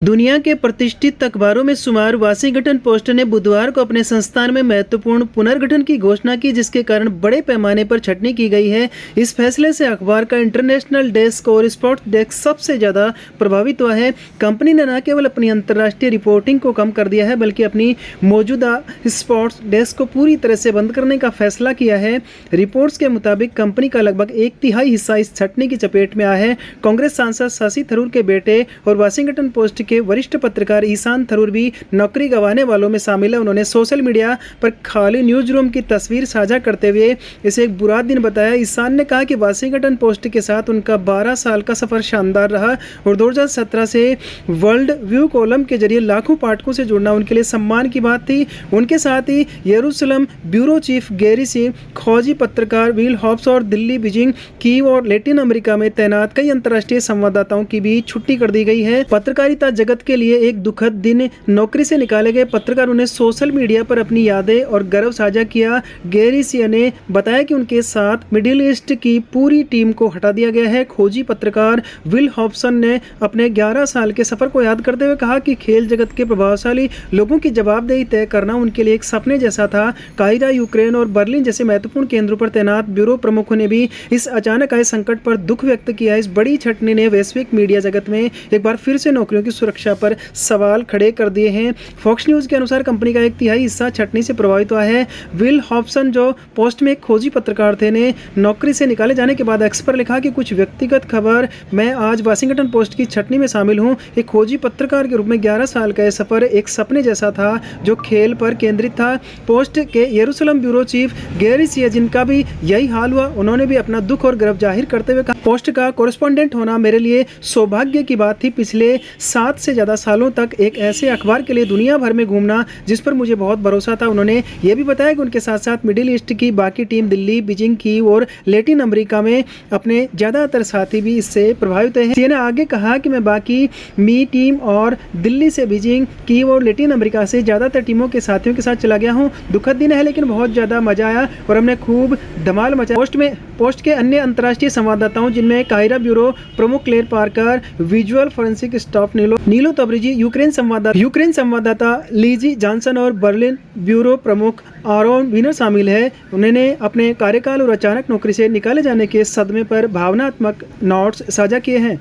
दुनिया के प्रतिष्ठित अखबारों में शुमार वाशिंगटन पोस्ट ने बुधवार को अपने संस्थान में महत्वपूर्ण पुनर्गठन की घोषणा की, जिसके कारण बड़े पैमाने पर छंटनी की गई है। इस फैसले से अखबार का इंटरनेशनल डेस्क और स्पोर्ट्स डेस्क सबसे ज़्यादा प्रभावित हुआ है। कंपनी ने न केवल अपनी अंतर्राष्ट्रीय रिपोर्टिंग को कम कर दिया है, बल्कि अपनी मौजूदा स्पोर्ट्स डेस्क को पूरी तरह से बंद करने का फैसला किया है। रिपोर्ट्स के मुताबिक कंपनी का लगभग 1/3 हिस्सा इस छंटनी की चपेट में आया है। कांग्रेस सांसद शशि थरूर के बेटे और वाशिंगटन पोस्ट के वरिष्ठ पत्रकार ईशान थरूर भी नौकरी गंवाने वालों में शामिल है। उन्होंने सोशल मीडिया पर खाली न्यूज रूम की तस्वीर साझा करते हुए इसे एक बुरा दिन बताया। ईशान ने कहा कि वाशिंगटन पोस्ट के साथ उनका 12 साल का सफर शानदार रहा और 2017 से वर्ल्ड व्यू कॉलम के जरिए लाखों पाठकों से जुड़ना उनके लिए सम्मान की बात थी। उनके साथ ही यरूशलेम ब्यूरो चीफ गैरी सिंह, खोजी पत्रकार विल हॉब्स और दिल्ली, बीजिंग, कीव और लैटिन अमेरिका में तैनात कई अंतर्राष्ट्रीय संवाददाताओं की भी छुट्टी कर दी गई है। पत्रकारिता जगत के लिए एक दुखद दिन। नौकरी से निकाले गए पत्रकारों ने सोशल मीडिया पर अपनी यादें और गर्व साझा किया। गैरी सिंह ने बताया कि उनके साथ मिडिल ईस्ट की पूरी टीम को हटा दिया गया है। खोजी पत्रकार विल हॉब्सन ने अपने 11 साल के सफर को याद करते हुए कहा कि खेल जगत के प्रभावशाली लोगों की जवाबदेही तय करना उनके लिए एक सपने जैसा था। काहिरा, यूक्रेन और बर्लिन जैसे महत्वपूर्ण केंद्रों पर तैनात ब्यूरो प्रमुखों ने भी इस अचानक आए संकट पर दुख व्यक्त किया। इस बड़ी छंटनी ने वैश्विक मीडिया जगत में एक बार फिर से नौकरियों की सुरक्षा पर सवाल खड़े कर दिए हैं। फॉक्स न्यूज के अनुसार कंपनी का 1/3 हिस्सा छंटनी से प्रभावित हुआ है। विल हॉब्सन, जो पोस्ट में एक खोजी पत्रकार थे, ने नौकरी से निकाले जाने के बाद एक्स पर लिखा कि कुछ व्यक्तिगत खबर, मैं आज वाशिंगटन पोस्ट की छंटनी में शामिल हूं। एक खोजी पत्रकार के रूप में 11 साल का यह सफर एक सपने जैसा था जो खेल पर केंद्रित था। पोस्ट के यरूशलेम ब्यूरो चीफ गैरी सिंह, जिनका भी यही हाल हुआ, उन्होंने भी अपना दुख और गर्व जाहिर करते हुए कहा, पोस्ट का कोरेस्पोंडेंट होना मेरे लिए सौभाग्य की बात थी। पिछले 7 से ज़्यादा सालों तक एक ऐसे अखबार के लिए दुनिया भर में घूमना जिस पर मुझे बहुत भरोसा था। उन्होंने ये भी बताया कि उनके साथ साथ मिडिल ईस्ट की बाकी टीम, दिल्ली, बीजिंग, कीव और लैटिन अमेरिका में अपने ज़्यादातर साथी भी इससे प्रभावित हैं। सिंह ने आगे कहा कि मैं बाकी मी टीम और दिल्ली से बीजिंग, कीव और लैटिन अमेरिका से ज़्यादातर टीमों के साथियों के साथ चला गया हूँ। दुखद दिन है, लेकिन बहुत ज़्यादा मजा आया और हमने खूब धमाल मचाया। पोस्ट के अन्य अंतर्राष्ट्रीय संवाददाताओं, जिनमें काहिरा ब्यूरो प्रमुख Claire Parker, visual forensic staff Nilo Tabrizi, Ukraine संवाददाता लीजी जॉनसन और बर्लिन ब्यूरो प्रमुख आरोन विनर शामिल है। उन्होंने अपने कार्यकाल और अचानक नौकरी से निकाले जाने के सदमे पर भावनात्मक नोट्स साझा किए हैं।